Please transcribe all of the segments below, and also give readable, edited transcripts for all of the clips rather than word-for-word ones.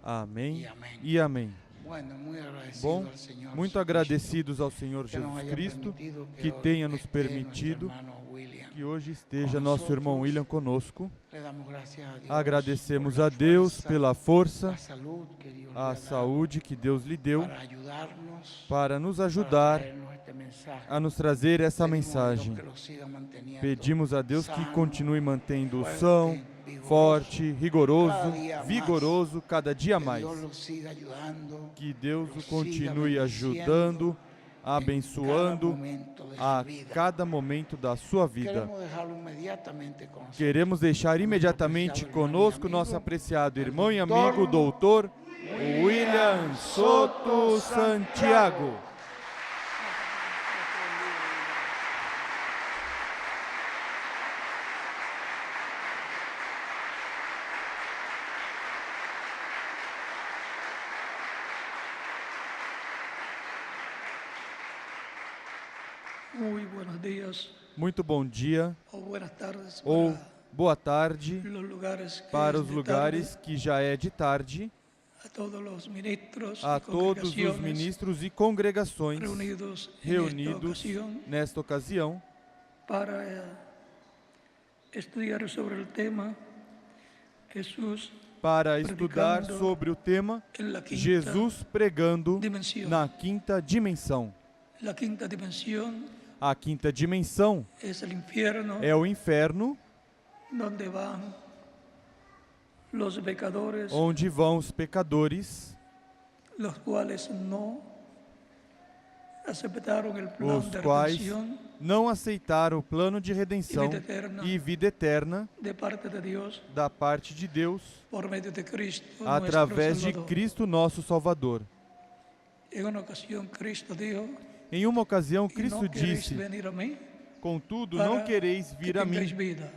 Amém e amém. Bom, muito agradecidos ao Senhor Jesus Cristo que tenha nos permitido que hoje esteja nosso irmão William conosco. Agradecemos a Deus pela força, a saúde que Deus lhe deu para nos ajudar a nos trazer essa mensagem. Pedimos a Deus que continue mantendo-o são, forte, rigoroso, vigoroso cada dia mais. Que Deus o continue ajudando, abençoando a cada momento da sua vida. Queremos deixar imediatamente conosco nosso apreciado irmão e amigo, doutor William Soto Santiago. Muito bom dia ou boa tarde para os lugares que já é de tarde, a todos os ministros e congregações reunidos nesta ocasião para estudar sobre o tema Jesus pregando na quinta dimensão. A quinta dimensão é o inferno, onde vão os pecadores, os quais não aceitaram o plano de redenção e vida eterna da parte de Deus, através de Cristo nosso Salvador. Em uma ocasião, Cristo disse: contudo, não quereis vir a mim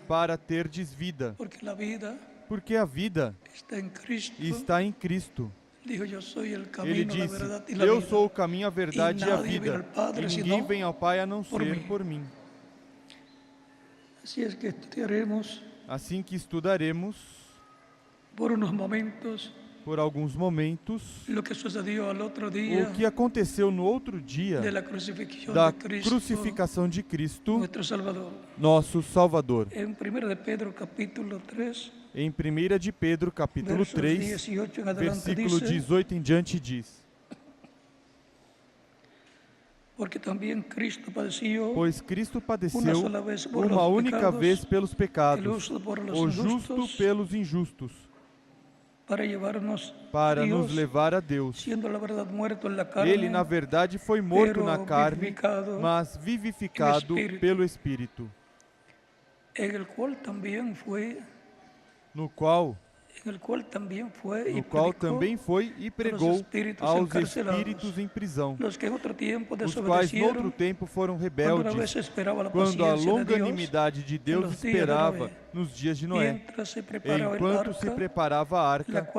para terdes vida, porque a vida está em Cristo. Ele disse: eu sou o caminho, a verdade e a vida, e ninguém vem ao Pai a não ser por mim. Assim que estudaremos por alguns momentos o que aconteceu no outro dia da crucificação de Cristo, nosso Salvador. Em 1 de Pedro, capítulo 3, versículo 18 em diante diz: pois Cristo padeceu uma única vez pelos pecados, o justo pelos injustos, para nos levar a Deus. Ele, na verdade, foi morto na carne, mas vivificado pelo Espírito, no qual também foi e pregou aos espíritos em prisão, os quais no outro tempo foram rebeldes, quando a longanimidade de Deus esperava nos dias de Noé, enquanto se preparava a arca,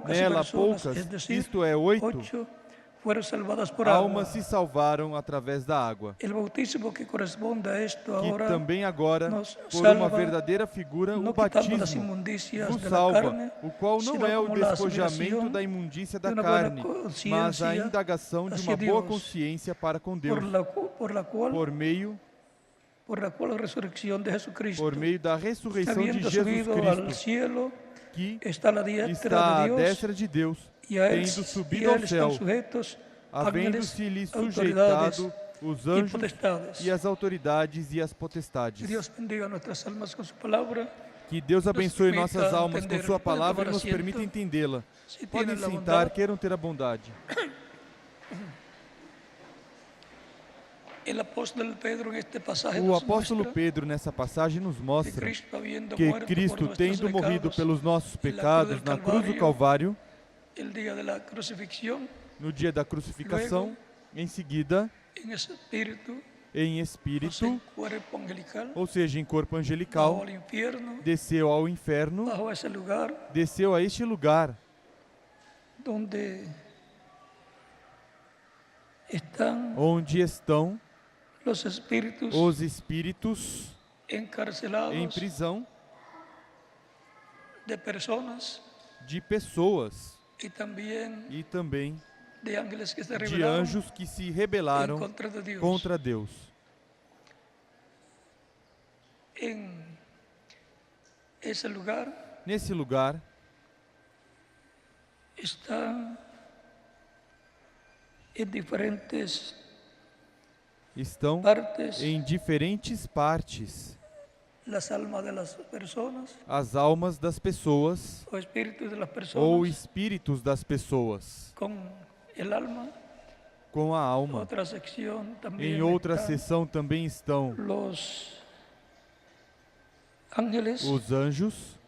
nela poucas, isto é, 8, almas se salvaram através da água, que também agora, por uma verdadeira figura, o batismo vos salva, o qual não é o despojamento da imundícia da carne, mas a indagação de uma boa consciência para com Deus, por meio da ressurreição de Jesus Cristo, que está à destra de Deus, tendo subido ao céu, havendo-se-lhe sujeitado os anjos e as autoridades e as potestades. Que Deus abençoe nossas almas com sua palavra e nos permita entendê-la. Podem sentar, queiram ter a bondade. O apóstolo Pedro, nessa passagem, nos mostra que Cristo, tendo morrido pelos nossos pecados na cruz do Calvário, no dia da crucificação, em seguida, em espírito, ou seja, em corpo angelical, desceu ao inferno, desceu a este lugar, onde estão os espíritos em prisão de pessoas e também de ángeles que se de rebelaron anjos que se rebelaram contra Deus. Nesse lugar estão em diferentes partes as almas das pessoas ou espíritos das pessoas com a alma. Em outra seção também estão os anjos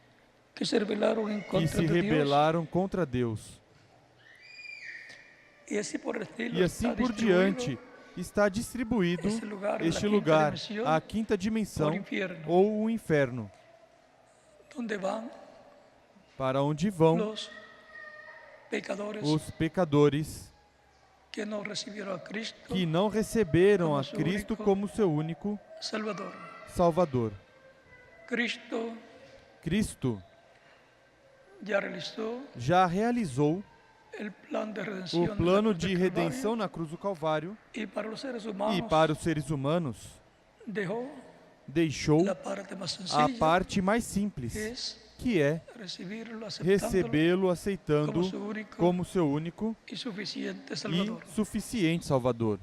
que se rebelaram contra Deus. E assim por diante está distribuído este lugar, a quinta dimensão ou o inferno, para onde vão os pecadores que não receberam a Cristo como seu único Salvador. Cristo já realizou o plano de redenção na cruz do Calvário e para os seres humanos deixou a parte mais simples, que é recebê-lo aceitando como seu único e suficiente Salvador.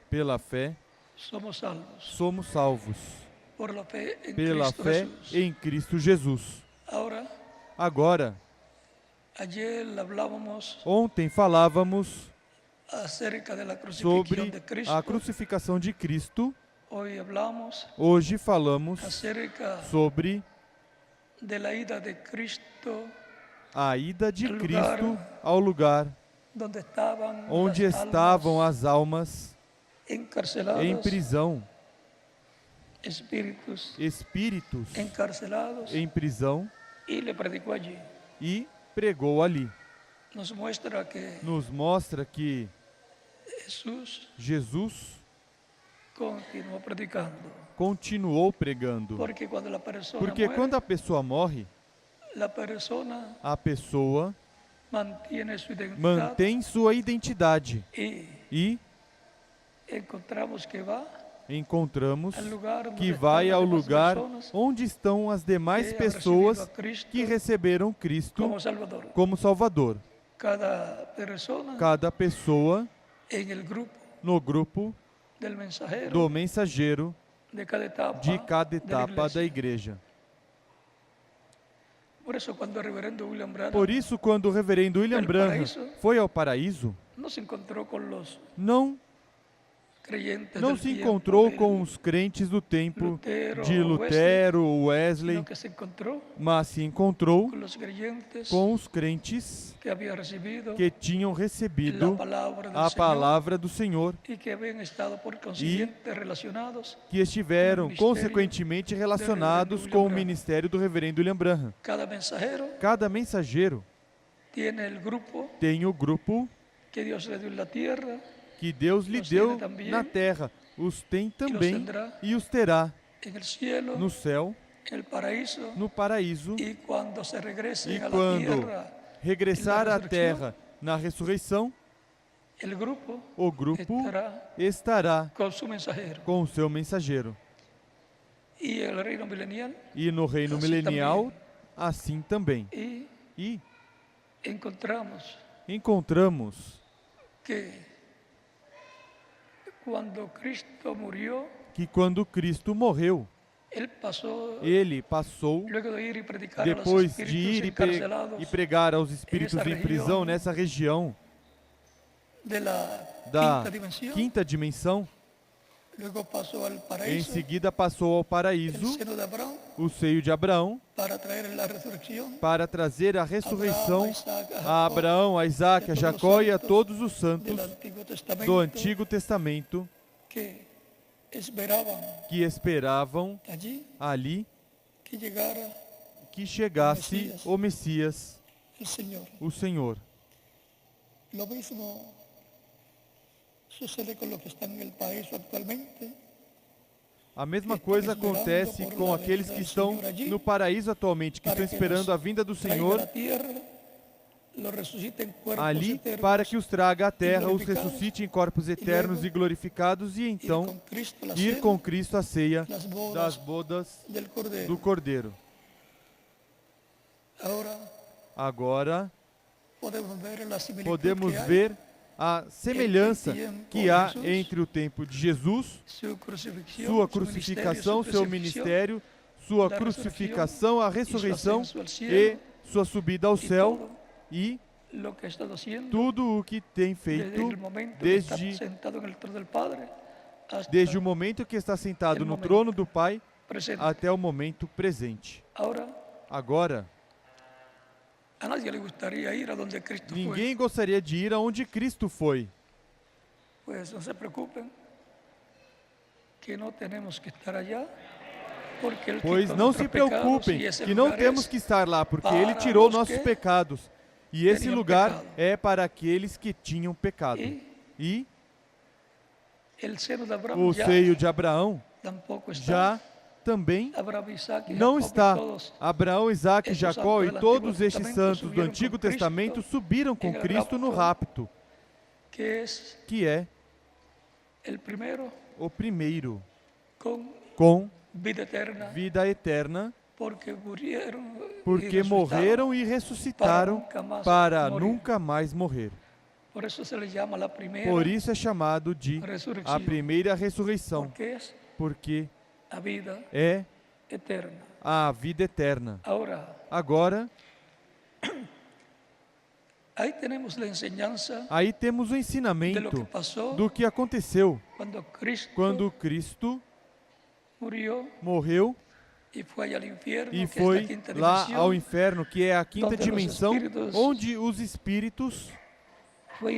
Pela fé, somos salvos. Pela fé em Cristo Jesus. Agora, ontem falávamos sobre a crucificação de Cristo. Hoje falamos sobre a ida de Cristo ao lugar onde estavam as almas em prisão, espíritos em prisão, e pregou ali. Nos mostra que Jesus continuou pregando. Porque quando a pessoa morre, a pessoa mantém sua identidade e encontramos que vai ao lugar onde estão as demais pessoas que receberam Cristo como Salvador. Cada pessoa no grupo do mensageiro de cada etapa da igreja. Por isso, quando o reverendo William Branham foi ao paraíso, não se encontrou com os crentes do tempo de Lutero, Wesley, mas se encontrou com os crentes que tinham recebido a palavra do Senhor e que estiveram consequentemente relacionados com o ministério do reverendo William Branham. Cada mensageiro tem o grupo que Deus lhe deu na terra, os tem também e os terá no céu, no paraíso, e quando regressar à terra na ressurreição, o grupo estará com o seu mensageiro. E no reino milenial, assim também. E encontramos que quando Cristo morreu, ele passou, depois de ir e pregar aos espíritos em prisão nessa região da quinta dimensão, em seguida passou ao paraíso, o seio de Abraão, para trazer a ressurreição a Abraão, a Isaac, a Jacó e a todos os santos do Antigo Testamento que esperavam ali que chegasse o Messias, o Senhor. A mesma coisa acontece com aqueles que estão no paraíso atualmente, que estão esperando a vinda do Senhor ali para que os traga à terra, os ressuscite em corpos eternos e glorificados e então ir com Cristo à ceia das bodas do Cordeiro. Agora, podemos ver a semelhança que há entre o tempo de Jesus, sua crucificação, seu ministério, sua crucificação, a ressurreição e sua subida ao céu e tudo o que tem feito desde o momento que está sentado no trono do Pai até o momento presente. Agora, ninguém gostaria de ir aonde Cristo foi. Pues não se preocupem, que não temos que estar allá. Pois não se preocupem, que não temos que estar lá, porque Ele tirou nossos pecados. E esse lugar é para aqueles que tinham pecado. E o seio de Abraão já também não está. Abraão, Isaac, Jacó e todos estes santos do Antigo Testamento subiram com Cristo no rapto, que é o primeiro com vida eterna, porque morreram e ressuscitaram para nunca mais morrer. Por isso é chamado de a primeira ressurreição, porque é a vida eterna. Agora, aí temos o ensinamento do que aconteceu quando Cristo morreu e foi lá ao inferno, que é a quinta dimensão, onde os espíritos foi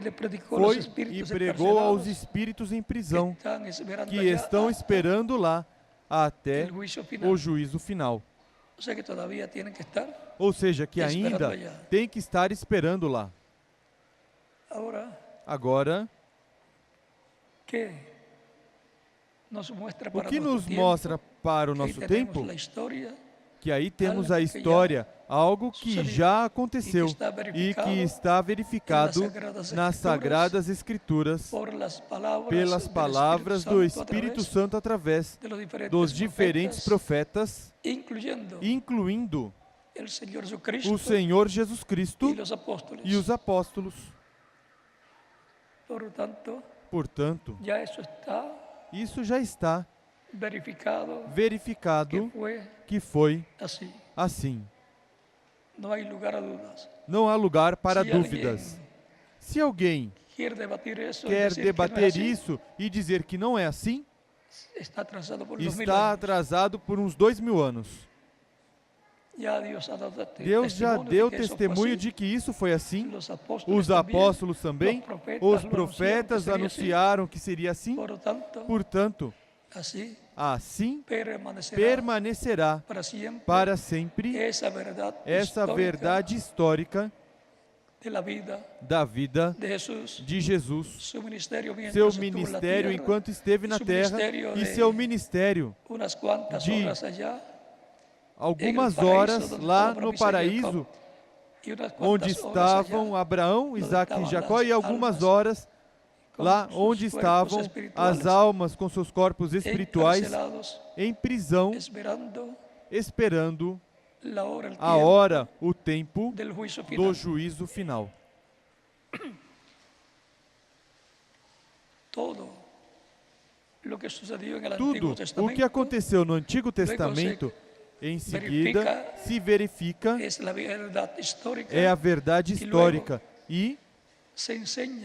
e pregou aos espíritos em prisão, que estão esperando lá até o juízo final. Ou seja, que ainda tem que estar esperando lá. Agora, o que nos mostra para o nosso tempo? Que aí temos a história, algo que já aconteceu e que está verificado nas Sagradas Escrituras pelas palavras do Espírito Santo através dos diferentes profetas, incluindo o Senhor Jesus Cristo e os apóstolos. Portanto, isso já está verificado que foi assim. Não há lugar para dúvidas. Se alguém quer debater isso e dizer que não é assim, está atrasado por uns 2000 anos. Deus já deu testemunho de que isso foi assim. Os apóstolos também, os profetas anunciaram que seria assim. Portanto, assim permanecerá para sempre essa verdade histórica da vida de Jesus, seu ministério enquanto esteve na terra e seu ministério de algumas horas lá no paraíso, onde estavam Abraão, Isaac e Jacó, e algumas horas lá onde estavam as almas com seus corpos espirituais em prisão, esperando a hora, o tempo do juízo final. Tudo o que aconteceu no Antigo Testamento, em seguida, se verifica, é a verdade histórica e,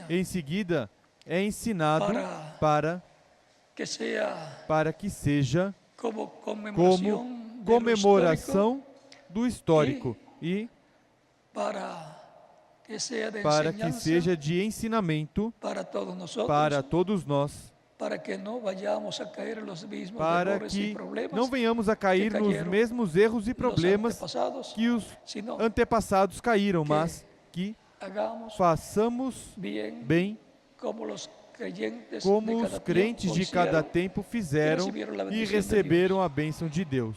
em seguida, é ensinado para que seja como comemoração do histórico e para que seja de ensinamento para todos nós, para que não venhamos a cair nos mesmos erros e problemas que os antepassados caíram, mas que façamos bem como os crentes de cada tempo fizeram e receberam a bênção de Deus.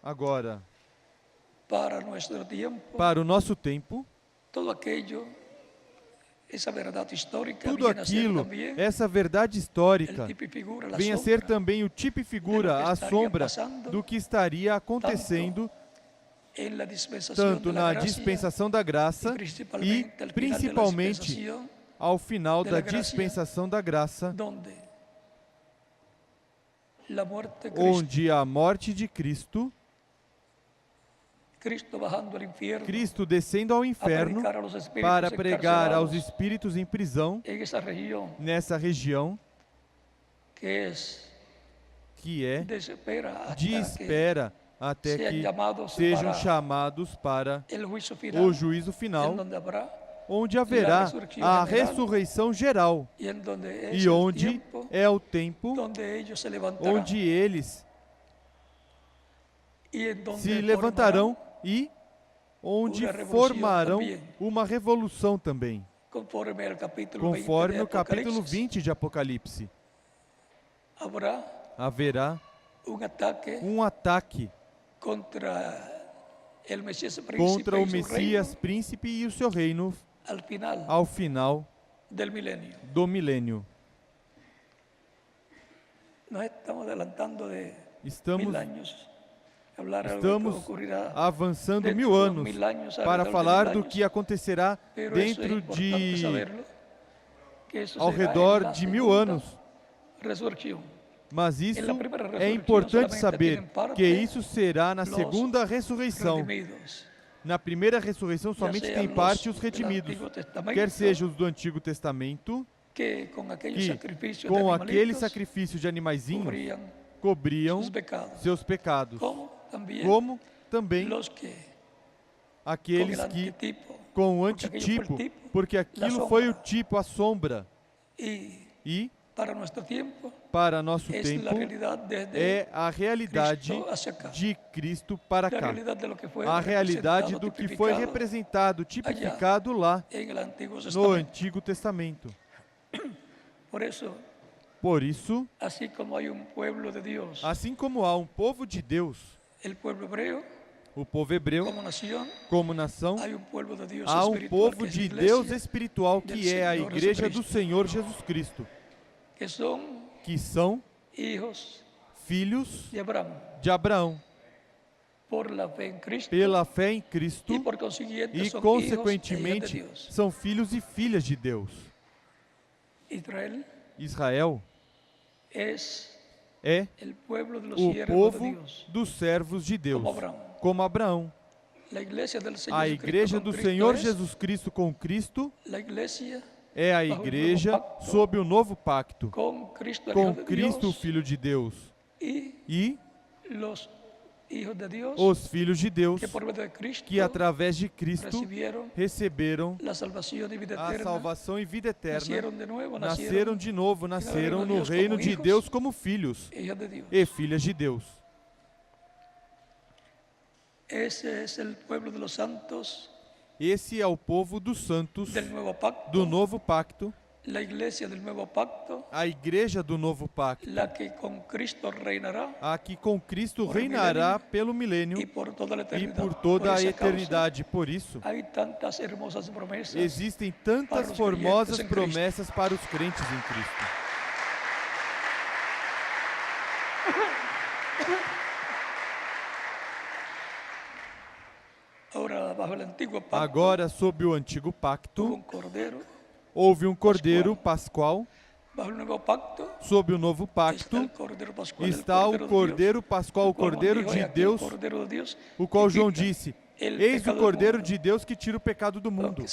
Agora, para o nosso tempo, tudo aquilo, essa verdade histórica, vem a ser também o tipo e figura, a sombra do que estaria acontecendo tanto na dispensação da graça e, principalmente, ao final da dispensação da graça, onde a morte de Cristo, Cristo descendo ao inferno para pregar aos espíritos em prisão, nessa região, que é de espera até que sejam chamados para o juízo final, onde haverá a ressurreição geral, e onde é o tempo onde eles se levantarão e onde formarão uma revolução também, conforme o capítulo 20 de Apocalipse. Haverá um ataque contra o Messias príncipe e o seu reino ao final do milênio. Estamos avançando 1000 anos para falar do que acontecerá dentro de ao redor de 1000 anos. Mas isso é importante saber, que isso será na segunda ressurreição. Na primeira ressurreição somente tem parte os redimidos, quer sejam os do Antigo Testamento, que com aquele sacrifício de animaizinhos cobriam seus pecados, como também aqueles que com o antitipo, porque aquilo foi o tipo, a sombra, e para nosso tempo é a realidade de Cristo para cá, a realidade do que foi representado, tipificado lá no Antigo Testamento. Por isso, assim como há um povo de Deus, o povo hebreu, como nação, há um povo de Deus espiritual que é a Igreja do Senhor Jesus Cristo, que são filhos de Abraão, pela fé em Cristo, e consequentemente são filhos e filhas de Deus. Israel é o povo dos servos de Deus, como Abraão. A Igreja do Senhor Jesus Cristo com Cristo é a Igreja sob o novo pacto, com Cristo, o Filho de Deus, e os filhos de Deus, que através de Cristo receberam a salvação e vida eterna, nasceram de novo, nasceram no reino de Deus como filhos e filhas de Deus. Esse é o povo dos santos do novo pacto, a Igreja do novo pacto, a que com Cristo reinará pelo milênio e por toda a eternidade. Por isso, existem tantas formosas promessas para os crentes em Cristo. Agora, sob o antigo pacto, houve um cordeiro pascual. Sob o novo pacto está o cordeiro pascual, o cordeiro de Deus, o qual João disse: eis o cordeiro de Deus que tira o pecado do mundo.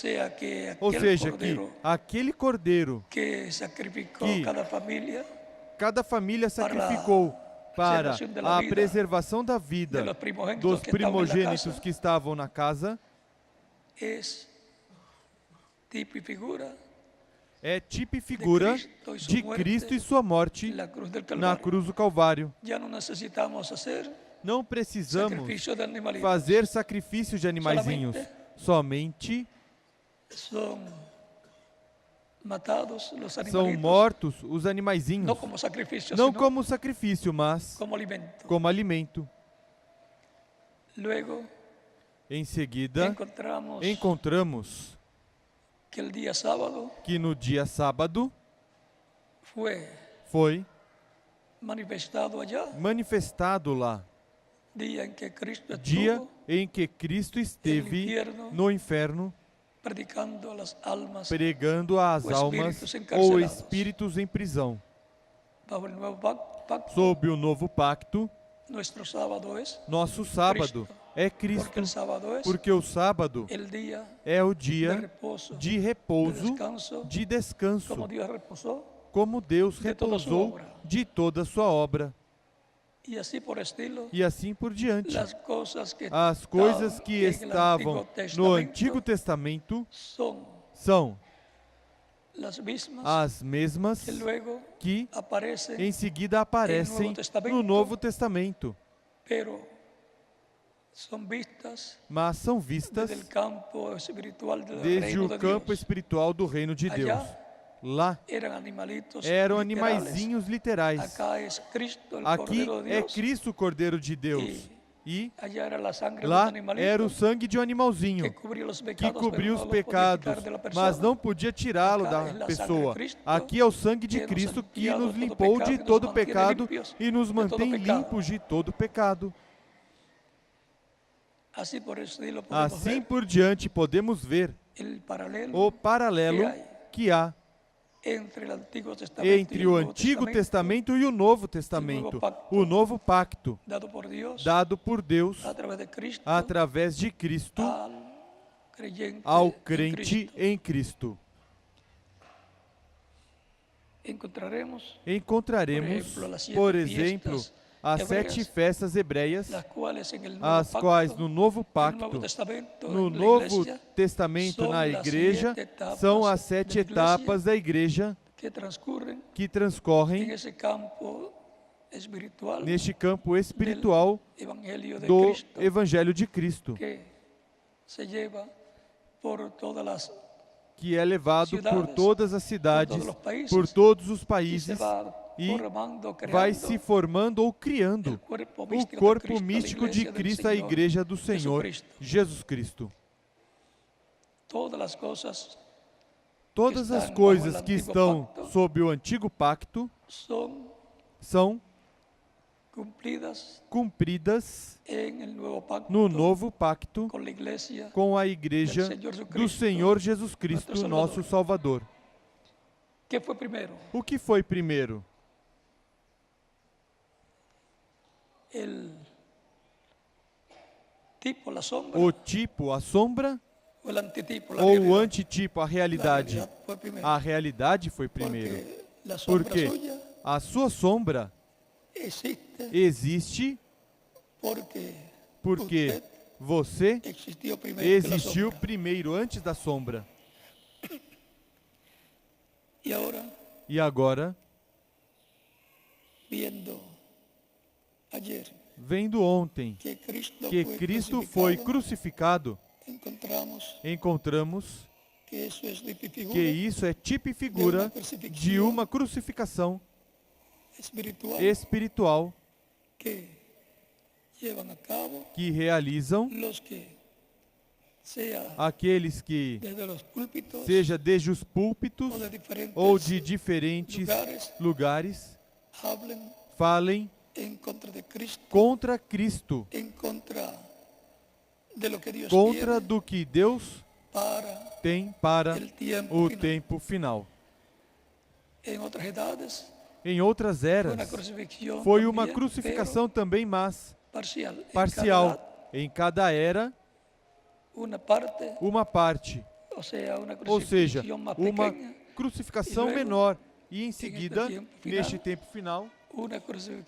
Ou seja, que aquele cordeiro que cada família sacrificou para a preservação da vida dos primogênitos que estavam na casa, é tipo e figura de Cristo e sua morte na cruz do Calvário. Não precisamos fazer sacrifício de animaizinhos, somente matados los são animalitos, mortos os animaizinhos, no como sacrificio, não sino como sacrifício, mas como alimento. como alimento. Luego Em seguida, encontramos que el día sábado que no dia sábado fue foi manifestado allá, manifestado lá, día en que Cristo dia estuvo em que Cristo esteve no inferno, predicando a las almas pregando às ou almas espíritos ou encarcelados. espíritos em prisão. bajo el nuevo pacto. Sob o novo pacto, Nuestro sábado es nosso sábado é Cristo, porque el sábado es porque o sábado el día é o de dia reposo, de repouso, descanso, de descanso, como Dios reposó, como Deus de toda sua repousou obra. de toda a sua obra. y así por estilo, E assim por diante. las cosas que As coisas que estaban en el estavam Antiguo no Testamento Antigo Testamento son são las mismas as mesmas que luego que aparecen, em seguida aparecem no Novo Testamento, pero son vistas mas são vistas desde el campo espiritual del desde reino o de campo Dios. espiritual do reino de Deus. Allá Lá eran animalitos eram literales. animaizinhos literais. Acá es Cristo, el Aqui Cordero de é Dios. Cristo, o Cordeiro de Deus. E Allá era la sangre de lá los animalitos era o sangue de um animalzinho que cubría los que pecados, cobriu pero os no los podía pecados, quitar de la persona. mas não podia tirá-lo Acá da é a sangue pessoa. de Cristo Aqui é o sangue de que nos Cristo que limpiado nos todo limpou pecado de e nos todo mantém pecado limpios e nos de todo mantém pecado. limpos de todo pecado. Así por estilo podemos Assim ver por diante, podemos ver el paralelo o paralelo que há entre el Antiguo Testamento y entre el o Nuevo Antigo Testamento e o Novo Testamento, o novo pacto dado por Dios dado por Deus a través de Cristo através de Cristo al ao crente em Cristo. Encontraremos, por exemplo, as 7 festas hebreias, as quais no Novo Pacto, no Novo Testamento na Igreja, são as 7 etapas da Igreja que transcorrem neste campo espiritual do Evangelho de Cristo, que é levado por todas as cidades, por todos os países, e vai se formando ou criando o corpo místico de Cristo, a Igreja do Senhor Jesus Cristo. Todas as coisas que estão sob o Antigo Pacto são cumpridas no Novo Pacto com a Igreja do Senhor Jesus Cristo, nosso Salvador. O que foi primeiro? O tipo, a sombra, ou o antitipo, a realidade? A realidade foi primeiro, porque a sua sombra existe porque você existiu primeiro, antes da sombra. E agora, vendo ontem que Cristo foi crucificado, encontramos que isso é tipo e figura de uma crucificação espiritual que realizam aqueles que, seja desde os púlpitos ou de diferentes lugares, falem contra Cristo, contra do que Deus tem para o tempo final. Em outras eras, foi uma crucificação também, mas parcial. Em cada era, uma parte, ou seja, uma crucificação menor. E em seguida, neste tempo final,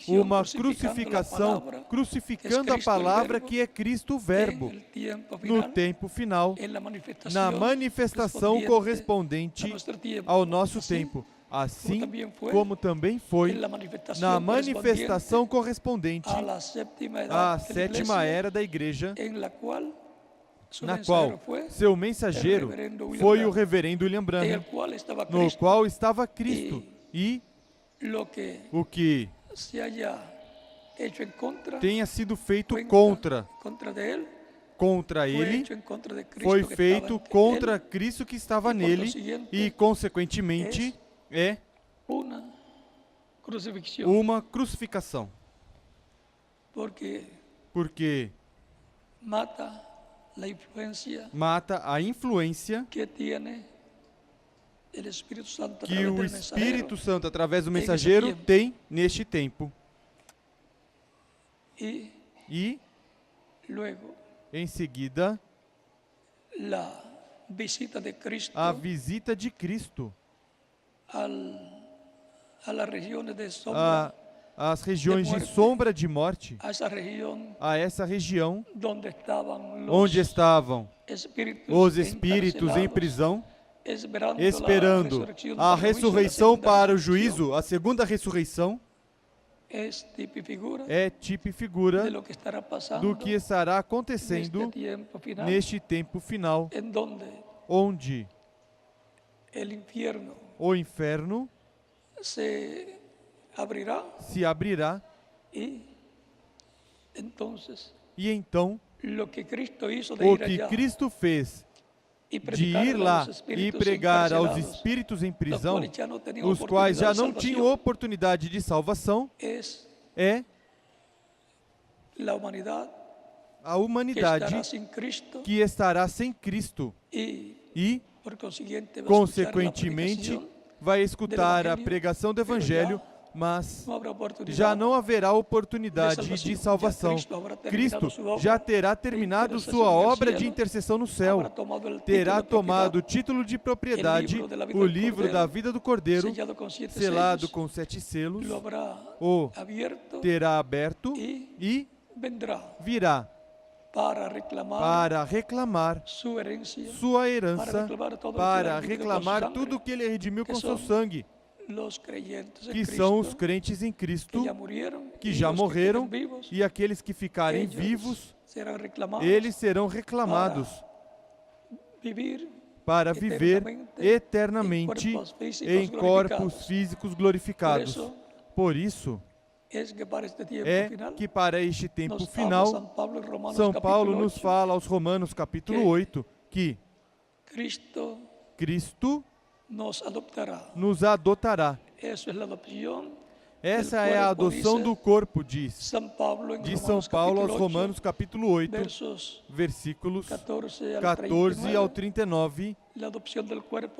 uma crucificação crucificando a palavra que é Cristo o Verbo, no tempo final, na manifestação correspondente ao nosso tempo. Assim como também foi na manifestação correspondente à 7ª era da Igreja, na qual seu mensageiro foi o reverendo William Branham, no qual estava Cristo, e o que tenha sido feito contra ele, foi feito contra Cristo que estava nele, e, consequentemente, é uma crucificação. Porque mata a influência que o Espírito Santo, através do mensageiro, tem neste tempo. E, em seguida, a visita de Cristo às regiões de sombra de morte, a essa região onde estavam os espíritos em prisão, esperando a ressurreição para o juízo, a segunda ressurreição, é tipo e figura do que estará acontecendo neste tempo final, onde o inferno se abrirá, e então o que Cristo fez de ir lá e pregar aos espíritos em prisão, os quais já não tinham oportunidade de salvação, é a humanidade que estará sem Cristo e, consequentemente, vai escutar a pregação do Evangelho, mas já não haverá oportunidade de salvação. Cristo já terá terminado sua obra de intercessão no céu, terá tomado o título de propriedade, o livro da vida do Cordeiro, selado com 7 selos, o terá aberto e virá para reclamar sua herança, para reclamar tudo o que ele redimiu com seu sangue, que são os crentes em Cristo, que já morreram, e aqueles que ficarem vivos, eles serão reclamados para viver eternamente em corpos físicos glorificados. Por isso, é que para este tempo final, São Paulo nos fala aos Romanos capítulo 8, que Cristo nos adotará. Essa é a adoção do corpo, diz de São Paulo aos Romanos capítulo 8, versículos 14 ao 39,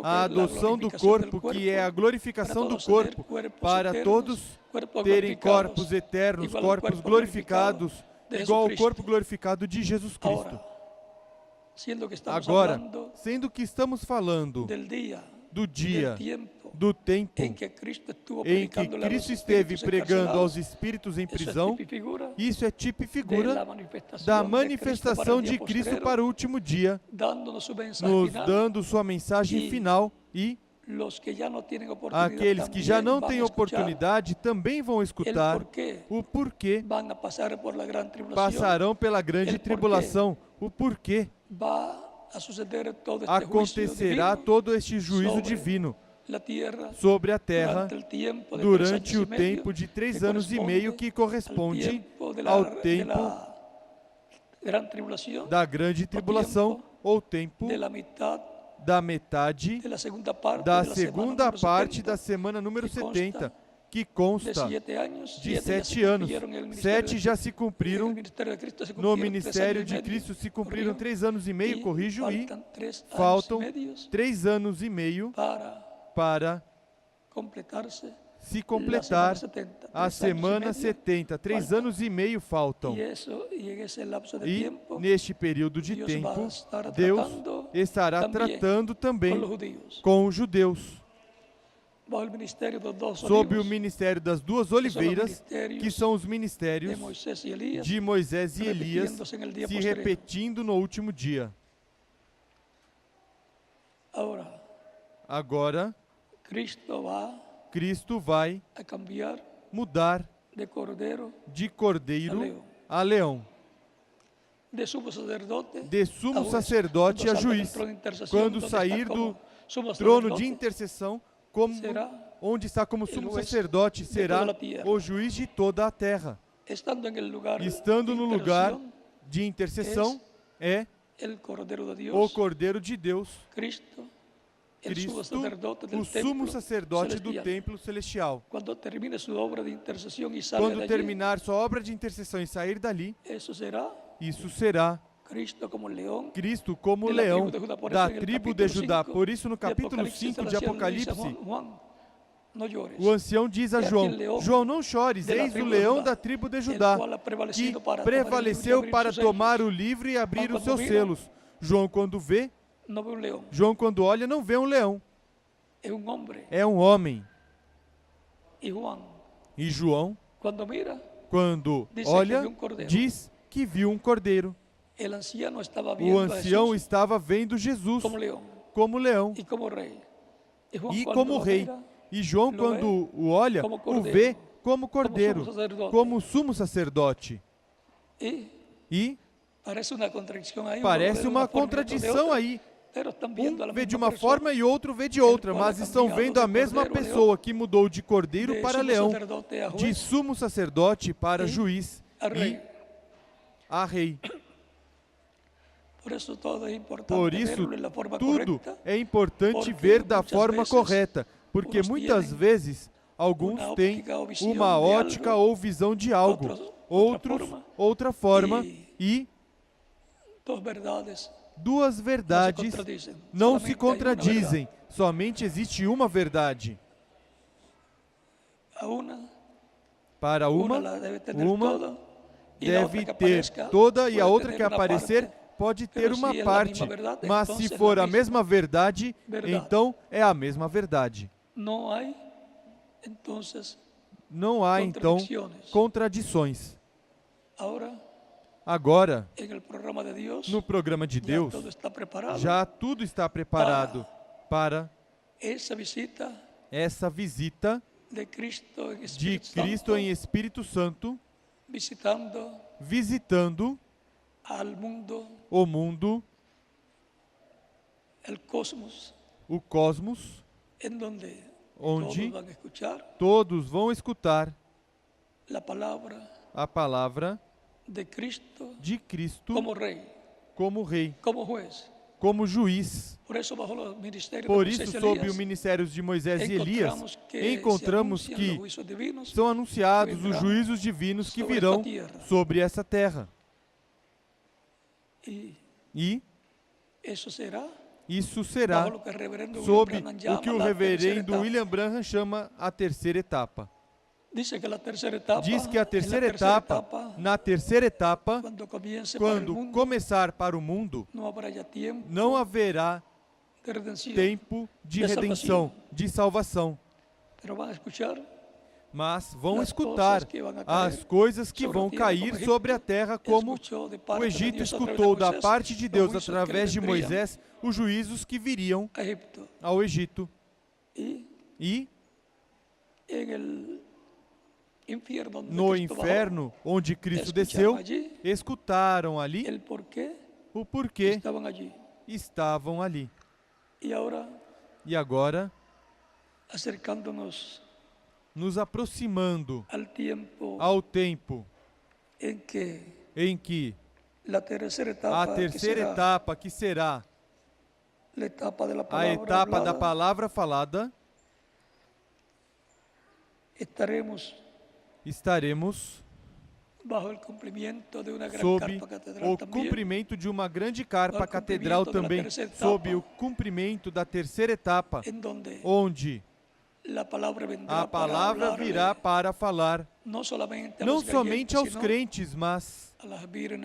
a adoção do corpo, que é a glorificação do corpo, para todos terem corpos eternos, corpos glorificados, igual ao corpo glorificado de Jesus Cristo. Agora, sendo que estamos falando do dia, do tempo em que Cristo esteve pregando aos espíritos em prisão, isso é tipo e figura da manifestação de Cristo para o último dia, nos dando sua mensagem final, e aqueles que já não têm oportunidade também vão escutar o porquê passarão pela grande tribulação, o porquê acontecerá todo este juízo divino sobre a terra durante o tempo de 3 anos e meio, que corresponde ao tempo da grande tribulação, ou tempo da metade da segunda parte da semana número 70, que consta de 7 anos. 7 já se cumpriram, no ministério de Cristo se cumpriram 3 anos e meio, corrijo, e faltam 3 anos e meio para se completar a semana 70. 3 anos e meio faltam. E neste período de tempo, Deus estará tratando também com os judeus, sob o ministério das 2 oliveiras, que são os ministérios de Moisés e Elias, se repetindo no último dia. Agora, Cristo vai mudar de cordeiro a leão. de sumo sacerdote a juiz, quando sair do trono de intercessão, onde está como sumo sacerdote, será o juiz de toda a terra. Estando no lugar de intercessão, é o Cordeiro de Deus, Cristo, o sumo sacerdote do templo celestial. Quando terminar sua obra de intercessão e sair dali, isso será Cristo como leão da tribo de Judá. Por isso, no capítulo 5 de Apocalipse, o ancião diz a João: João, não chores, eis o leão da tribo de Judá, que prevaleceu para tomar o livro e abrir os seus selos. João, quando olha, não vê um leão. É um homem. E João, quando olha, diz que viu um cordeiro. O ancião estava vendo Jesus como leão e como rei. E João, quando o olha, o vê como cordeiro, como sumo sacerdote. E parece uma contradição aí. Um vê de uma forma e outro vê de outra, mas estão vendo a mesma pessoa que mudou de cordeiro para leão, de sumo sacerdote para juiz e a rei. Por isso, tudo é importante ver da forma correta, porque muitas vezes alguns têm uma ótica ou visão de algo, outros outra forma, e duas verdades não se contradizem, somente existe uma verdade. Para uma deve ter toda e a outra que aparecer pode ter uma parte, mas se for a mesma verdade, então é a mesma verdade. Não há, então, contradições. Agora, no programa de Deus, já tudo está preparado para essa visita de Cristo em Espírito Santo, visitando o mundo, o cosmos, onde todos vão escutar a palavra de Cristo como rei, como juiz. Por isso, sob o ministério de Moisés e Elias, encontramos que são anunciados os juízos divinos que virão sobre essa terra. E isso será sob o que o reverendo William Branham chama a terceira etapa. Diz que a terceira etapa, na terceira etapa, quando começar para o mundo, não haverá tempo de redenção, de salvação. Mas vão escutar as coisas que vão cair sobre a terra, como o Egito escutou da parte de Deus através de Moisés os juízos que viriam ao Egito. E no inferno, onde Cristo desceu, escutaram ali o porquê estavam ali. E agora, nos aproximando ao tempo em que a terceira etapa, que será a etapa da palavra falada, estaremos sob o cumprimento de uma grande carpa catedral também, sob o cumprimento da terceira etapa, onde a palavra virá para falar não somente aos crentes, mas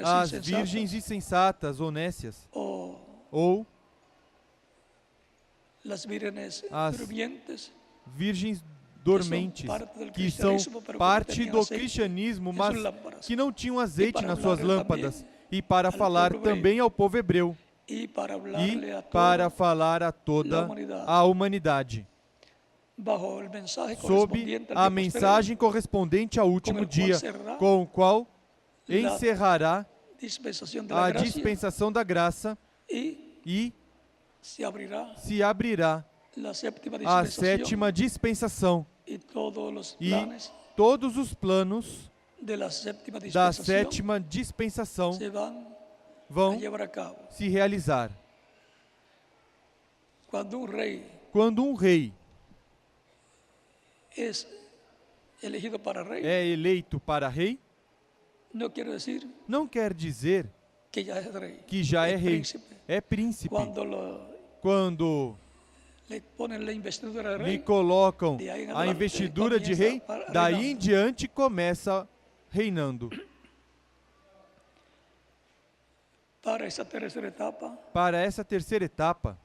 às virgens insensatas ou nécias, ou as virgens dormentes, que são parte do cristianismo, mas que não tinham azeite nas suas lâmpadas, e para falar também ao povo hebreu, e para falar a toda a humanidade, sob a mensagem correspondente ao último dia, com o qual encerrará, a dispensação da graça e se abrirá a sétima dispensação e todos os planos da sétima dispensação vão se realizar. Quando um rei é eleito para rei, não quer dizer que já é rei, é príncipe. Quando lhe colocam a investidura de rei, daí em diante começa reinando. Para essa terceira etapa,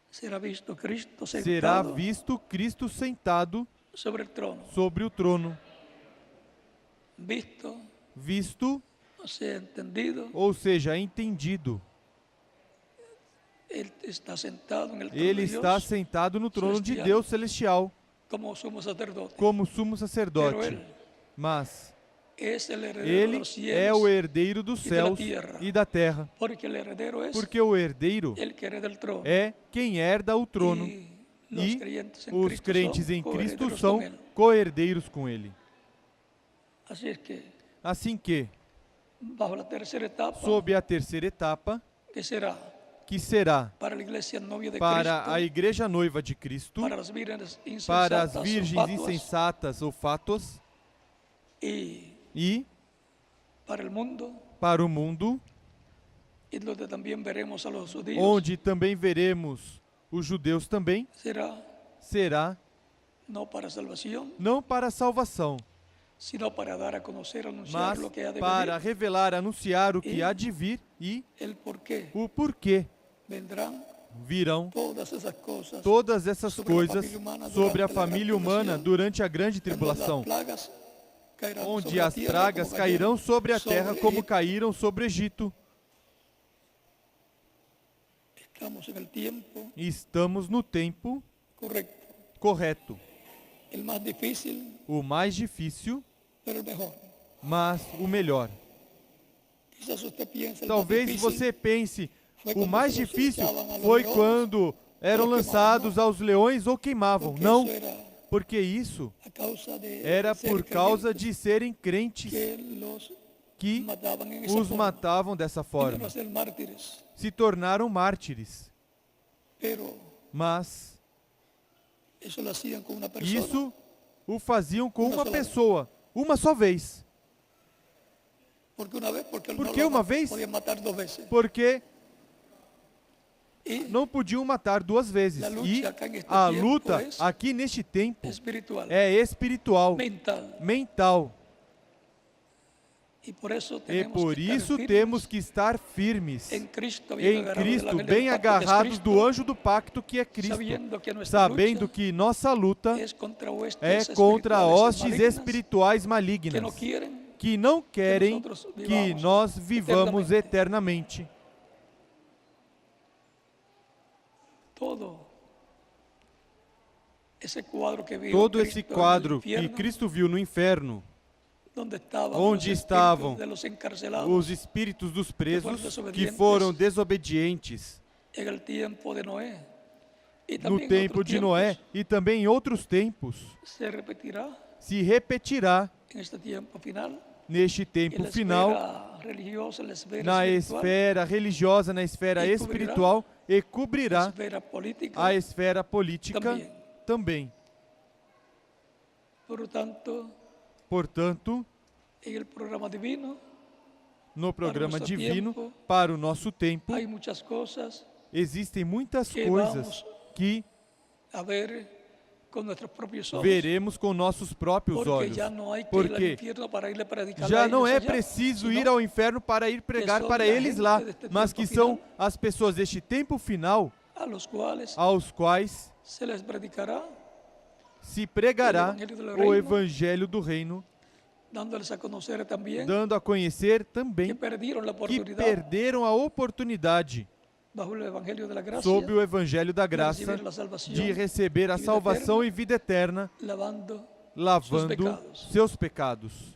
será visto Cristo sentado sobre o trono. Visto, ou seja, entendido. Ele está sentado no trono de Deus celestial, como sumo sacerdote. Mas ele é o herdeiro dos céus e da terra, porque o herdeiro é quem herda o trono, e os crentes em Cristo são co-herdeiros com ele. Assim que, sob a terceira etapa, que será para a igreja noiva de Cristo, para as virgens insensatas ou fátuas, e para o mundo, onde também veremos os judeus também, será não para a salvação, mas para revelar, anunciar o que há de vir e o porquê virão todas essas coisas sobre a família humana durante a grande tribulação, onde as pragas cairão sobre a terra como caíram sobre o Egito. Estamos no tempo correto. O mais difícil, mas o melhor. Talvez você pense, o mais difícil foi quando eram lançados aos leões ou queimavam. Não, porque isso era por causa de serem crentes que os matavam dessa forma. Se tornaram mártires. Mas isso o faziam com uma pessoa, uma só vez. Por que uma vez? Porque não podiam matar duas vezes. E a luta aqui neste tempo é espiritual, mental. E por isso temos que estar firmes em Cristo, bem agarrados do anjo do pacto que é Cristo, sabendo que nossa luta é contra hostes espirituais malignas, que não querem que nós vivamos eternamente. Todo esse quadro que Cristo viu no inferno, onde estavam os espíritos dos presos que foram desobedientes no tempo de Noé e também em outros tempos, se repetirá neste tempo final, na esfera religiosa, na esfera espiritual, e cobrirá a esfera política também. Portanto, no programa divino, para o nosso tempo, existem muitas coisas que veremos com nossos próprios olhos, porque já não é preciso ir ao inferno para ir pregar para eles lá, mas que são as pessoas deste tempo final aos quais se pregará o Evangelho do Reino, dando a conhecer também que perderam a oportunidade sob o Evangelho da Graça de receber a salvação e vida eterna, lavando seus pecados.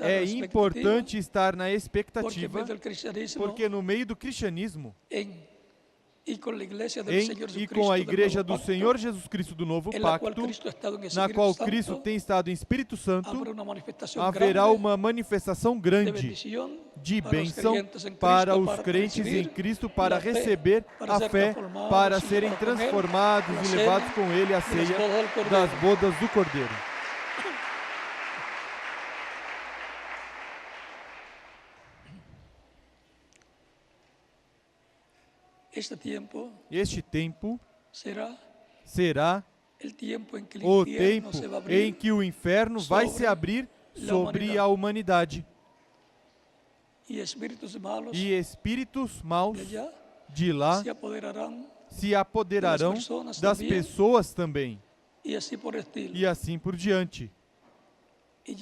É importante estar na expectativa, porque no meio do cristianismo e com a Igreja do Senhor Jesus Cristo do Novo Pacto, na qual Cristo tem estado em Espírito Santo, haverá uma manifestação grande de bênção para os crentes em Cristo, para receber a fé, para serem transformados e levados com Ele à ceia das bodas do Cordeiro. Este tempo será o tempo em que o inferno vai se abrir sobre a humanidade. E espíritos maus de lá se apoderarão das pessoas também. E assim por diante. E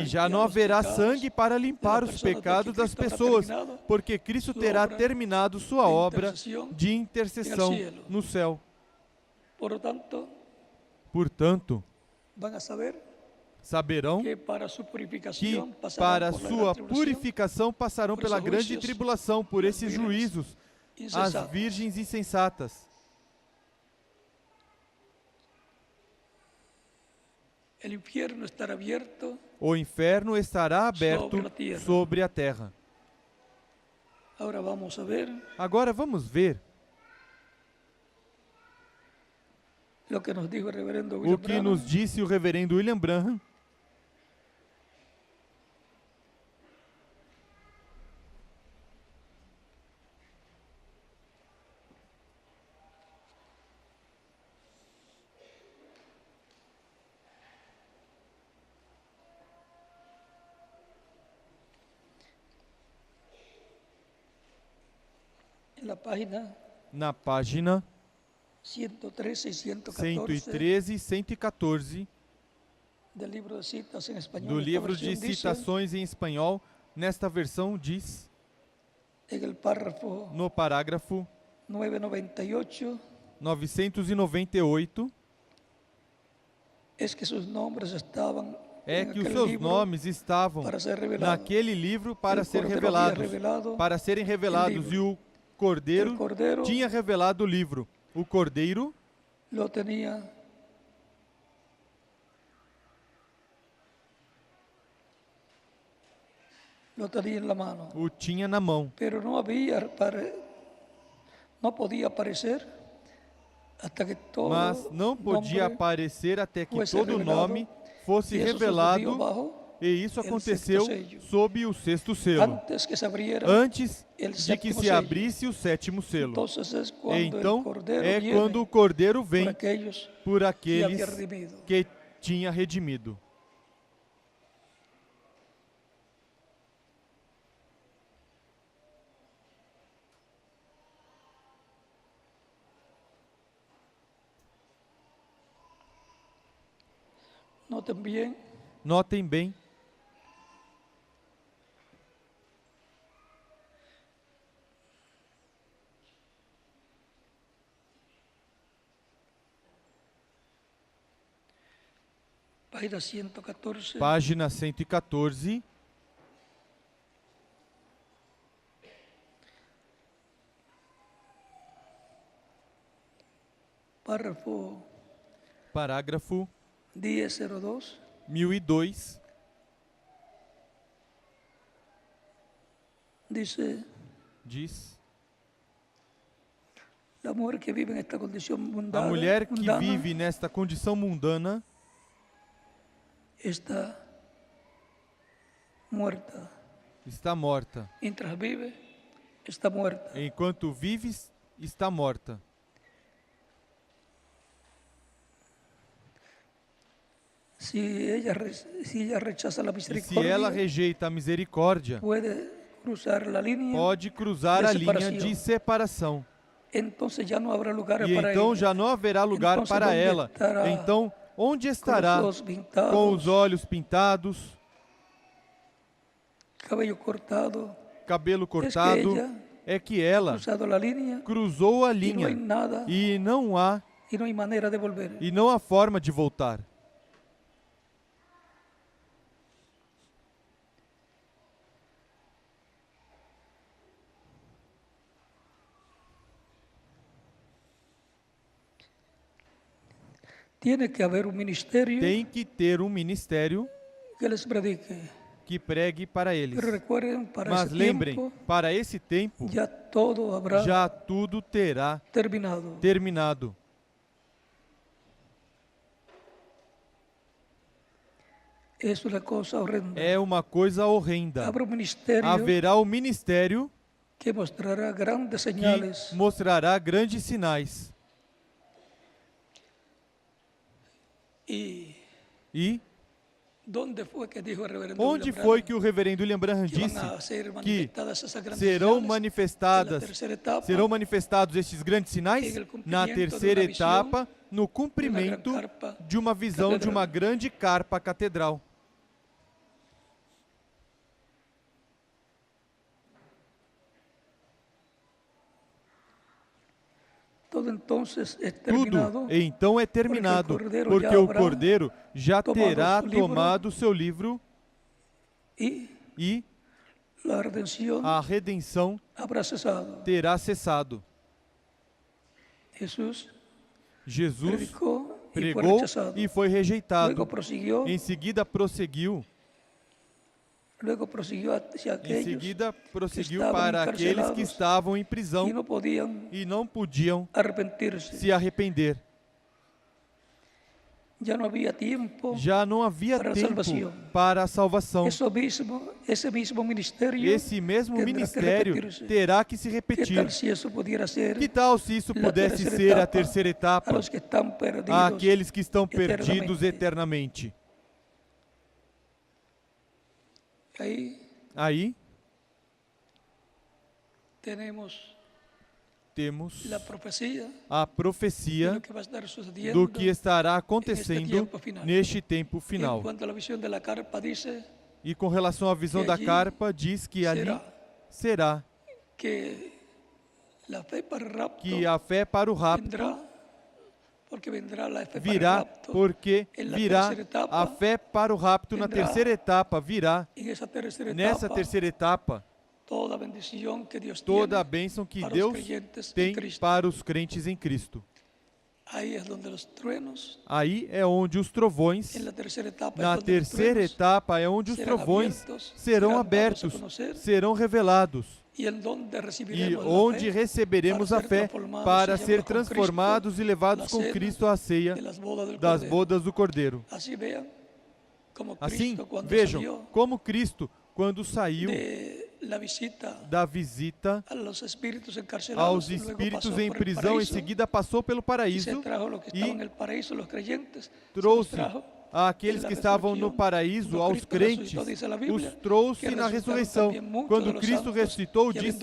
já não haverá sangue para limpar os pecados das pessoas, porque Cristo terá terminado sua obra de intercessão no céu. Portanto, saberão que para sua purificação passarão pela grande tribulação, por esses juízos, as virgens insensatas. O inferno estará aberto sobre a terra. Agora vamos ver o que nos disse o reverendo William Branham na página 113 e 114 do livro de citações em espanhol. Nesta versão diz, no parágrafo 998, é que os seus nomes estavam naquele livro para serem revelados, e o Cordeiro tinha revelado o livro. O Cordeiro o tinha na mão. Mas não podia aparecer até que todo o nome fosse revelado, e isso aconteceu sob o sexto selo, antes de que se abrisse o sétimo selo. Então é quando o Cordeiro vem por aqueles que tinha redimido. Notem bem. Página 114. Parágrafo 1002. Diz: a mulher que vive nesta condição mundana está morta. Enquanto vive, está morta. Se ela rejeita a misericórdia, pode cruzar a linha de separação. E então já não haverá lugar para ela. Então, onde estará com os olhos pintados, cabelo cortado? É que ela cruzou a linha e não há forma de voltar. Tem que haver um ministério tem que ter um ministério que les predique. que pregue para eles. Pero recuerden, para Mas esse lembrem, tempo, para esse tempo, já todo habrá já tudo terá terminado. terminado. Es una cosa horrenda. É uma coisa horrenda. Habrá um ministério Haverá um ministério que mostrará grandes que señales. mostrará grandes sinais. E onde onde foi que o reverendo William Branham disse que serão manifestados estes grandes sinais? Na terceira etapa, no cumprimento de uma visão de uma grande carpa catedral. Tudo então é terminado, porque o Cordeiro já terá tomado o seu livro e a redenção terá cessado. Jesus pregou e foi rejeitado. Em seguida prosseguiu para aqueles que estavam em prisão e não podiam se arrepender. Já não havia tempo para a salvação. Esse mesmo ministério terá que se repetir. Que tal se isso pudesse ser a terceira etapa? Àqueles que estão perdidos eternamente. Aí temos a profecia do que estará acontecendo neste tempo final. E com relação à visão da carpa, diz que ali será que a fé para o rapto virá, porque virá a fé para o rapto na terceira etapa, virá nessa terceira etapa toda a bênção que Deus tem para os crentes em Cristo. Aí é onde os trovões, na terceira etapa é onde os trovões serão abertos, serão revelados. E onde receberemos a fé para ser transformados e levados com Cristo à ceia das bodas do Cordeiro. Assim, vejam como Cristo, quando saiu da visita aos espíritos em prisão, em seguida passou pelo paraíso e trouxe àqueles que estavam no paraíso, aos crentes, os trouxe na ressurreição. Quando Cristo ressuscitou, diz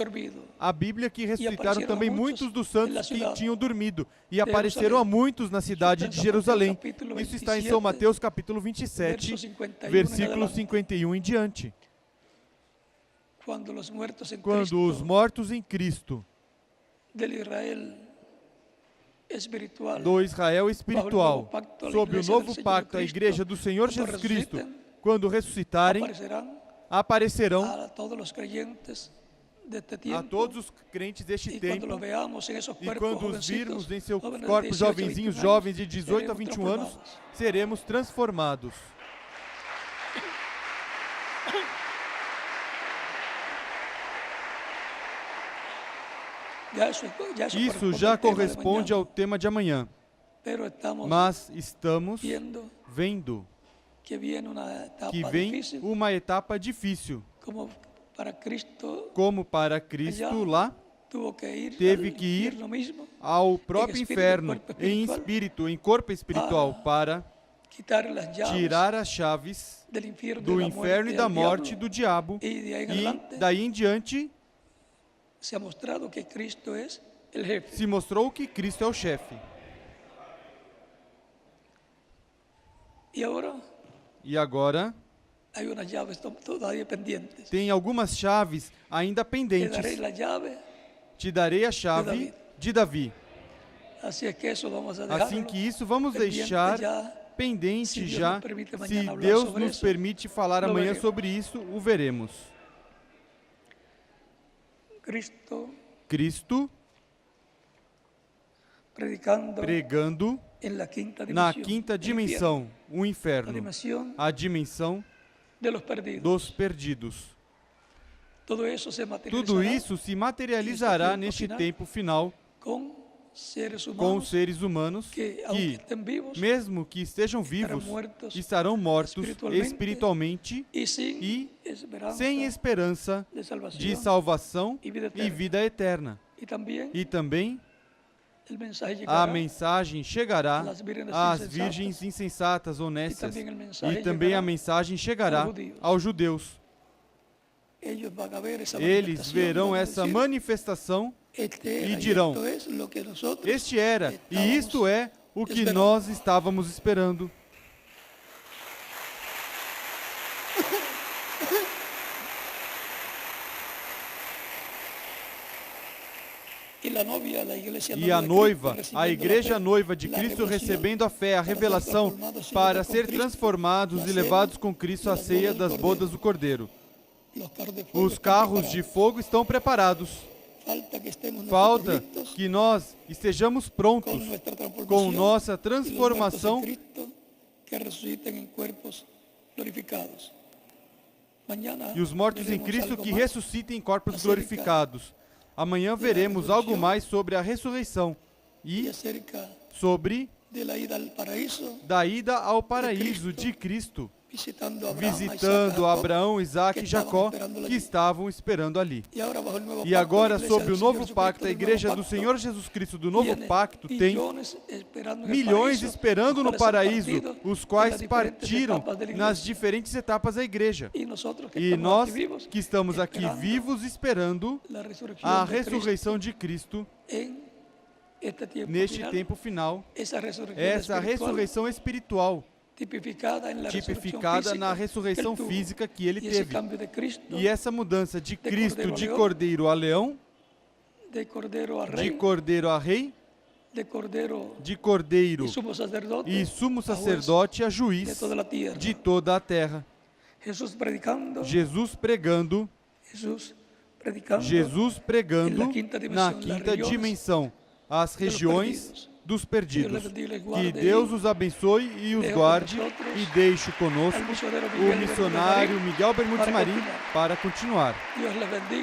a Bíblia que ressuscitaram também muitos dos santos que tinham dormido e apareceram a muitos na cidade de Jerusalém. Isso está em São Mateus capítulo 27, versículo 51 em diante. Quando os mortos em Cristo do Israel espiritual, sob o novo pacto, a igreja do Senhor Jesus Cristo, quando ressuscitarem, aparecerão a todos os crentes deste tempo, e quando os virmos em seus corpos jovenzinhos, jovens de 18 a 21 anos, seremos transformados. Isso já corresponde ao tema de amanhã, mas estamos vendo que vem uma etapa difícil. Como para Cristo lá, teve que ir ao próprio inferno, em espírito, em corpo espiritual, para tirar as chaves do inferno e da morte do diabo, e daí em diante se mostrou que Cristo é o chefe. E agora tem algumas chaves ainda pendentes. Te darei a chave de Davi. Assim que isso vamos deixar pendente já. Se Deus nos permite falar amanhã sobre isso, o veremos. Cristo pregando na quinta dimensão, o inferno, a dimensão dos perdidos. Tudo isso se materializará neste tempo final com seres humanos que, mesmo que estejam vivos, estarão mortos espiritualmente e sem esperança de salvação e vida eterna. E também a mensagem chegará às virgens insensatas, honestas, e também a mensagem chegará aos judeus. Eles verão essa manifestação e dirão: este era, e isto é o que nós estávamos esperando. E a noiva, a igreja noiva de Cristo, recebendo a fé, a revelação, para ser transformados e levados com Cristo à ceia das bodas do Cordeiro. Os carros de fogo estão preparados. Falta que nós estejamos prontos com nossa transformação e os mortos em Cristo que ressuscitem em corpos glorificados. Amanhã veremos algo mais sobre a ressurreição e sobre da ida ao paraíso de Cristo, visitando Abraão, Isaac e Jacó, que estavam esperando ali. E agora, sob o novo pacto, a igreja do Senhor Jesus Cristo do novo pacto tem milhões esperando no paraíso, os quais partiram nas diferentes etapas da igreja. E nós que estamos aqui vivos esperando a ressurreição de Cristo neste tempo final, essa ressurreição espiritual, tipificada na ressurreição física que ele teve. E essa mudança de Cristo de cordeiro a leão, de cordeiro a rei, de cordeiro e sumo sacerdote a juiz de toda a terra. Jesus pregando na quinta dimensão, as regiões dos perdidos. Que Deus os abençoe e os guarde e deixe conosco o missionário Miguel Bermúdez Marim para continuar.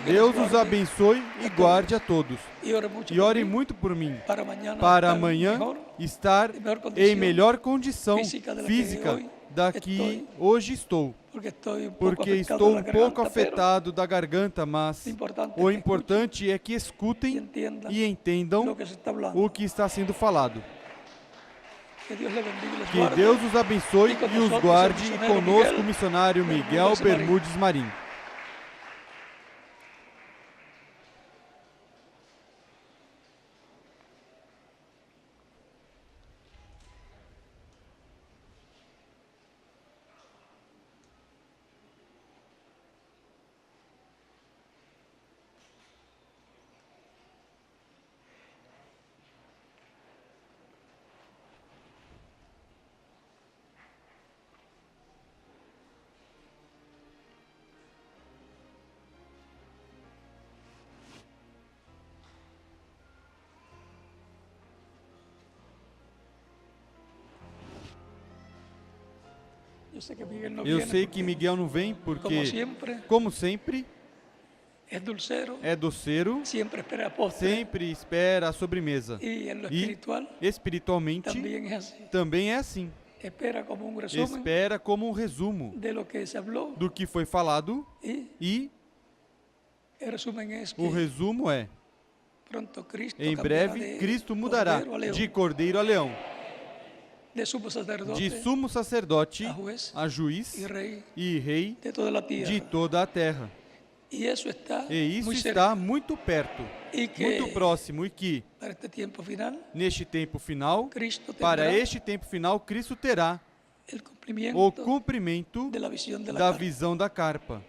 Deus os abençoe e guarde a todos. E ore muito por mim, para amanhã estar em melhor condição física da que hoje estou. Porque estou um pouco afetado da garganta, mas o importante é que escutem e entendam o que está sendo falado. Que Deus os abençoe e os guarde, e conosco o missionário Miguel Bermúdez Marim. Eu sei que Miguel não vem porque, como sempre, é doceiro, sempre espera a sobremesa. E espiritualmente também é assim. Espera como um resumo do que foi falado e o resumo é: em breve Cristo mudará de cordeiro a leão, de sumo sacerdote a juiz e rei de toda a terra. E isso está muito perto, muito próximo, e que neste tempo final, para este tempo final, Cristo terá o cumprimento da visão da carpa.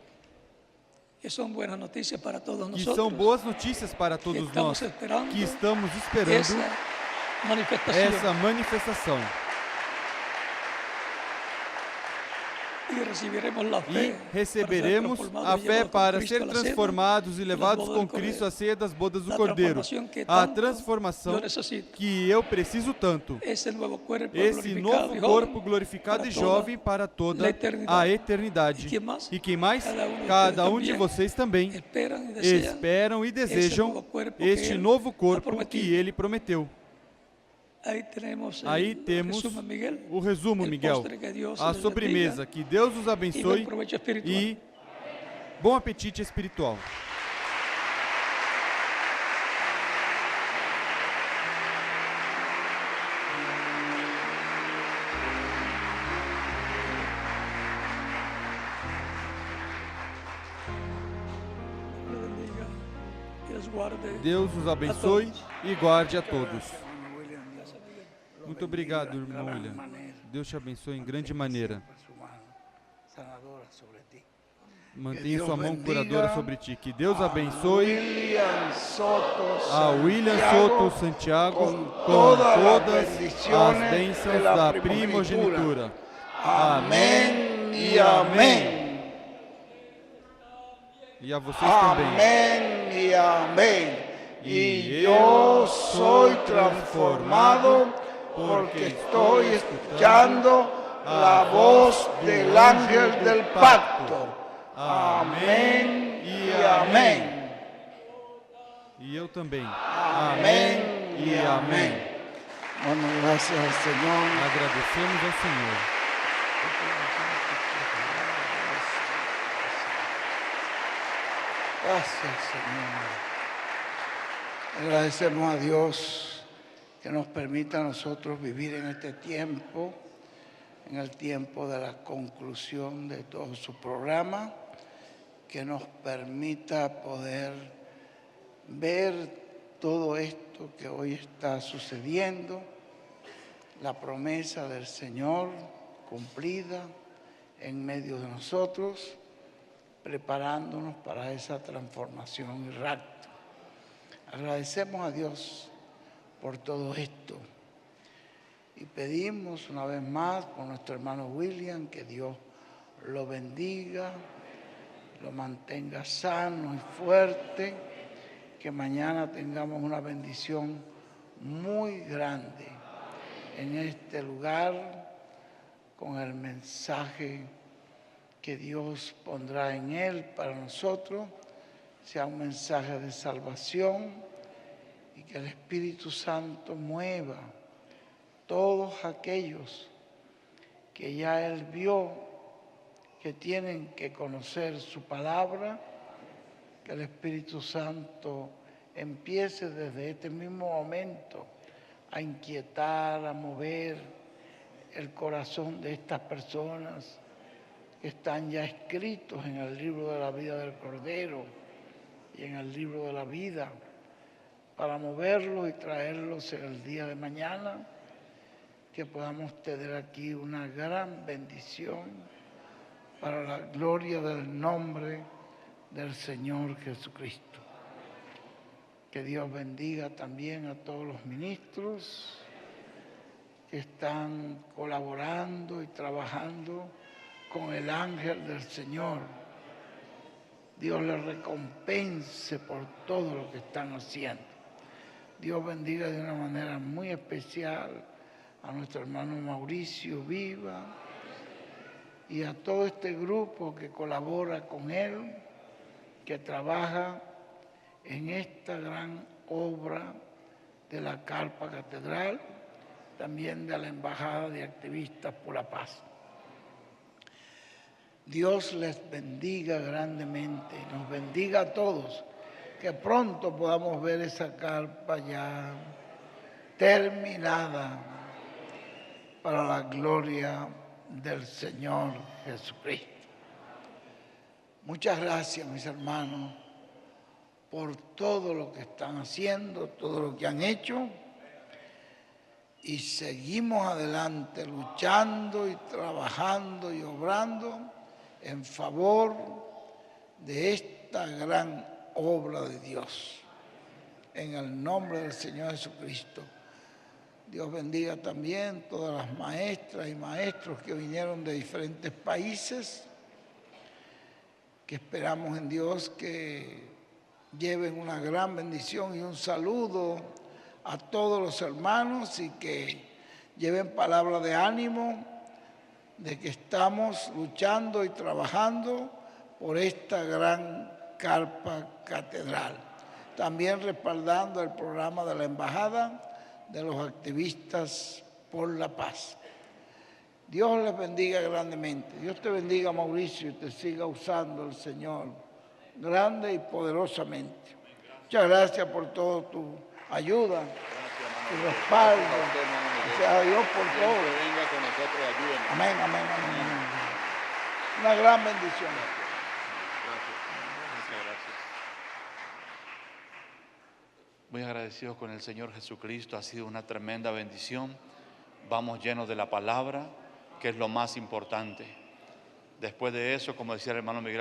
E são boas notícias para todos nós que estamos esperando essa manifestação. E receberemos a fé para ser transformados e levados com Cristo à ceia das bodas do Cordeiro. A transformação que eu preciso tanto. Esse novo corpo glorificado e jovem para toda a eternidade. E quem mais? Cada um de vocês também esperam e desejam este novo corpo que Ele prometeu. Aí temos o resumo, Miguel, a sobremesa. Que Deus os abençoe e bom apetite espiritual. Deus os abençoe e guarde a todos. Muito obrigado, irmão William. Deus te abençoe em grande maneira. Mantenha sua mão curadora sobre ti. Que Deus abençoe a William Soto Santiago com todas as bênçãos da primogenitura. Amém e amém. E a vocês também. Amém e amém. E eu sou transformado porque estoy escuchando la voz del ángel del pacto. Amén y amén. E eu também. Amén y amén. Bueno, gracias al Señor. Agradecemos ao Senhor. Gracias, Señor. Agradecemos a Dios que nos permita a nosotros vivir en este tiempo, en el tiempo de la conclusión de todo su programa, que nos permita poder ver todo esto que hoy está sucediendo, la promesa del Señor cumplida en medio de nosotros, preparándonos para esa transformación y rapto. Agradecemos a Dios por todo esto y pedimos una vez más por nuestro hermano William que Dios lo bendiga, lo mantenga sano y fuerte, que mañana tengamos una bendición muy grande en este lugar con el mensaje que Dios pondrá en él para nosotros, sea un mensaje de salvación, y que el Espíritu Santo mueva todos aquellos que ya Él vio que tienen que conocer su palabra, que el Espíritu Santo empiece desde este mismo momento a inquietar, a mover el corazón de estas personas que están ya escritos en el libro de la vida del Cordero y en el libro de la vida, para moverlos y traerlos en el día de mañana, que podamos tener aquí una gran bendición para la gloria del nombre del Señor Jesucristo. Que Dios bendiga también a todos los ministros que están colaborando y trabajando con el ángel del Señor. Dios les recompense por todo lo que están haciendo. Dios bendiga de una manera muy especial a nuestro hermano Mauricio Viva y a todo este grupo que colabora con él, que trabaja en esta gran obra de la Carpa Catedral, también de la Embajada de Activistas por la Paz. Dios les bendiga grandemente, nos bendiga a todos, que pronto podamos ver esa carpa ya terminada para la gloria del Señor Jesucristo. Muchas gracias, mis hermanos, por todo lo que están haciendo, todo lo que han hecho, y seguimos adelante luchando y trabajando y obrando en favor de esta gran obra de Dios. En el nombre del Señor Jesucristo, Dios bendiga también todas las maestras y maestros que vinieron de diferentes países, que esperamos en Dios que lleven una gran bendición y un saludo a todos los hermanos y que lleven palabra de ánimo de que estamos luchando y trabajando por esta gran carpa catedral. También respaldando el programa de la Embajada de los Activistas por la Paz. Dios les bendiga grandemente. Dios te bendiga, Mauricio, y te siga usando el Señor grande y poderosamente. Muchas gracias por toda tu ayuda, tu respaldo. Gracias a Dios por todo. Venga con nosotros, ayúdenos. Amén, amén, amén, amén. Una gran bendición. Gracias. Muchas gracias. Muy agradecidos con el Señor Jesucristo. Ha sido una tremenda bendición. Vamos llenos de la palabra, que es lo más importante. Después de eso, como decía el hermano Miguel